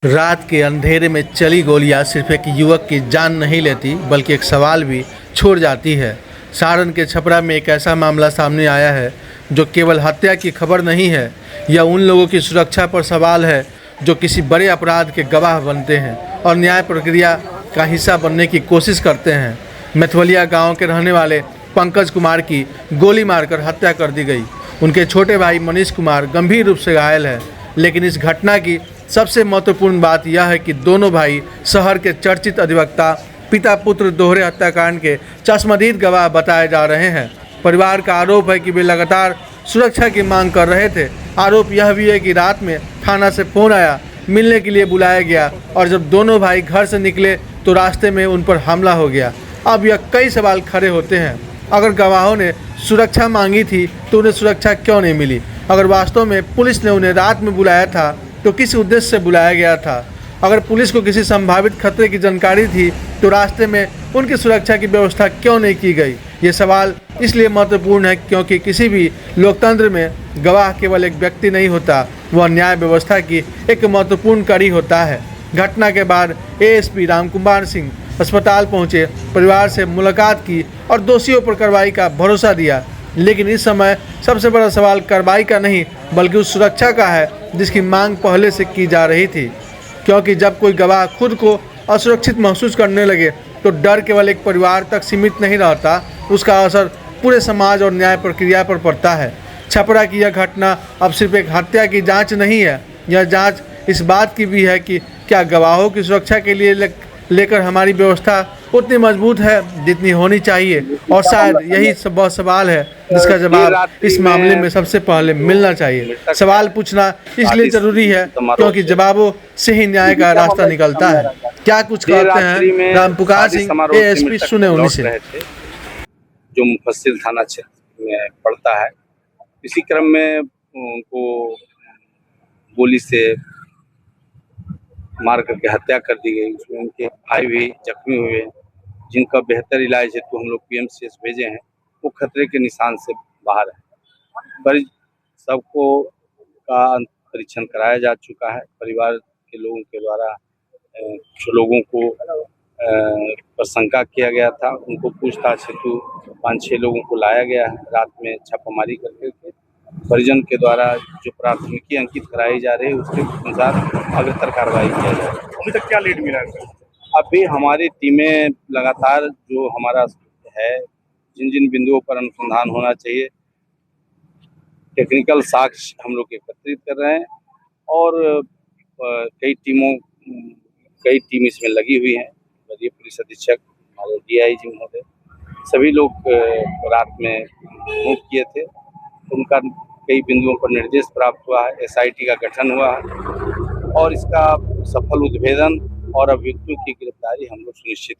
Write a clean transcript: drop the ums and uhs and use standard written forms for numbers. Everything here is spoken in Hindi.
रात के अंधेरे में चली गोलियां सिर्फ एक युवक की जान नहीं लेती बल्कि एक सवाल भी छोड़ जाती है। सारण के छपरा में एक ऐसा मामला सामने आया है जो केवल हत्या की खबर नहीं है, यह उन लोगों की सुरक्षा पर सवाल है जो किसी बड़े अपराध के गवाह बनते हैं और न्याय प्रक्रिया का हिस्सा बनने की कोशिश करते हैं। मैथवलिया गांव के रहने वाले पंकज कुमार की गोली मारकर हत्या कर दी गई। उनके छोटे भाई मनीष कुमार गंभीर रूप से घायल है, लेकिन इस घटना की सबसे महत्वपूर्ण बात यह है कि दोनों भाई शहर के चर्चित अधिवक्ता पिता पुत्र दोहरे हत्याकांड के चश्मदीद गवाह बताए जा रहे हैं। परिवार का आरोप है कि वे लगातार सुरक्षा की मांग कर रहे थे। आरोप यह भी है कि रात में थाना से फोन आया, मिलने के लिए बुलाया गया और जब दोनों भाई घर से निकले तो रास्ते में उन पर हमला हो गया। अब यह कई सवाल खड़े होते हैं। अगर गवाहों ने सुरक्षा मांगी थी तो उन्हें सुरक्षा क्यों नहीं मिली? अगर वास्तव में पुलिस ने उन्हें रात में बुलाया था तो किस उद्देश्य से बुलाया गया था? अगर पुलिस को किसी संभावित खतरे की जानकारी थी तो रास्ते में उनकी सुरक्षा की व्यवस्था क्यों नहीं की गई? ये सवाल इसलिए महत्वपूर्ण है क्योंकि किसी भी लोकतंत्र में गवाह केवल एक व्यक्ति नहीं होता, वह न्याय व्यवस्था की एक महत्वपूर्ण कड़ी होता है। घटना के बाद एएसपी रामकुमार सिंह अस्पताल पहुंचे, परिवार से मुलाकात की और दोषियों पर कार्रवाई का भरोसा दिया। लेकिन इस समय सबसे बड़ा सवाल कार्रवाई का नहीं बल्कि उस सुरक्षा का है जिसकी मांग पहले से की जा रही थी। क्योंकि जब कोई गवाह खुद को असुरक्षित महसूस करने लगे तो डर केवल एक परिवार तक सीमित नहीं रहता, उसका असर पूरे समाज और न्याय प्रक्रिया पर पड़ता है। छपरा की यह घटना अब सिर्फ एक हत्या की जांच नहीं है, यह जांच इस बात की भी है कि क्या गवाहों की सुरक्षा के लिए लेकर हमारी व्यवस्था उतनी मजबूत है जितनी होनी चाहिए। और शायद यही वह सवाल है जिसका जवाब इस मामले में सबसे पहले मिलना चाहिए। सवाल पूछना इसलिए जरूरी है क्योंकि जवाबों से ही न्याय का रास्ता निकलता है। क्या कुछ कहते हैं रामपुकार सिंह, एएसपी सुने उन्हीं से। जो मुफस्सिल थाना क्षेत्र में पड़ता है, इसी क्रम में उनको गोली से मार करके हत्या कर दी गई। उसमें उनके भाई भी जख्मी हुए, जिनका बेहतर इलाज हेतु हम लोग पीएमसीएच भेजे हैं। वो खतरे के निशान से बाहर है। पर सबको का परीक्षण कराया जा चुका है। परिवार के लोगों के द्वारा कुछ लोगों को पर शंका किया गया था, उनको पूछताछ हेतु 5-6 लोगों को लाया गया है। रात में छापामारी करके परिजन के द्वारा जो प्राथमिकी अंकित कराई जा रही है उसके अनुसार अग्रतर कार्रवाई किया जा रहा है। अभी तक क्या लीड मिला है? अभी हमारी टीमें लगातार जो हमारा है, जिन जिन बिंदुओं पर अनुसंधान होना चाहिए, टेक्निकल साक्ष्य हम लोग एकत्रित कर रहे हैं और कई टीम इसमें लगी हुई हैं। वरीय पुलिस अधीक्षक, हमारे डीआईजी महोदय, सभी लोग रात में मूव किए थे। उनका कई बिंदुओं पर निर्देश प्राप्त हुआ है। एसआईटी का गठन हुआ है और इसका सफल उद्भेदन और अभियुक्तों की गिरफ्तारी हम लोग सुनिश्चित